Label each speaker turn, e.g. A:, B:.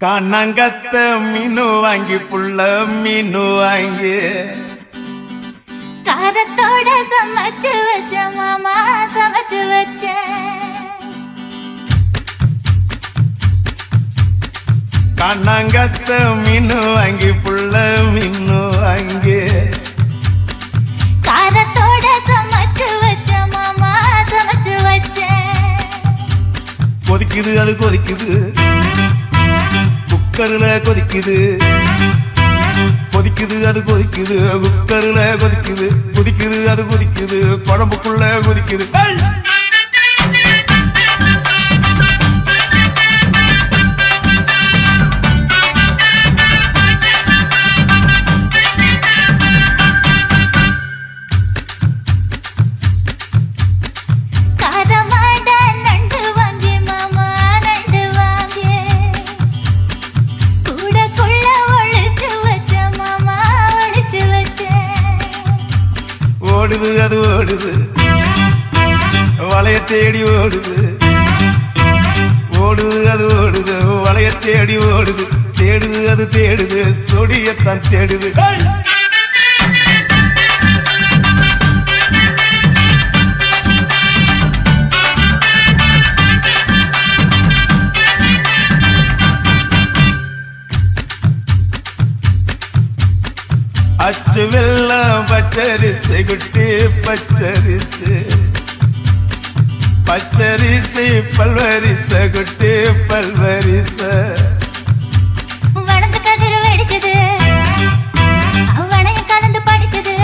A: காணாங்கத்த மீனு வாங்கி புள்ள மீனு வாங்கி
B: காரத்தோட சமைச்சு வச்ச மாமா சமைச்சு வச்ச
A: காணாங்கத்த மீனு வாங்கி புள்ள மீனு வாங்கி
B: காரத்தோட சமைச்சு வச்ச மாமா சமைச்சு வச்ச
A: கொதிக்குது அது கொதிக்குது குக்கர்ல கொதிக்குது கொதிக்குது அது கொதிக்குது குக்கர்ல கொதிக்குது கொதிக்குது அது கொதிக்குது குழம்புக்குள்ள கொதிக்குது ஓடுது அது ஓடுது வளைய தேடி ஓடுது ஓடுது அது ஓடுது வளைய தேடி ஓடுது தேடுது அது தேடுது சொடியத்தான் தேடுது அச்சு வெள்ளம் பச்சரிசு குட்டி பச்சரிசு பச்சரிசு பல்வரிச குட்டி பல்வரிச
B: வளர்ந்து கதிர் வெடிக்குது அவனையும் கலந்து படிக்குது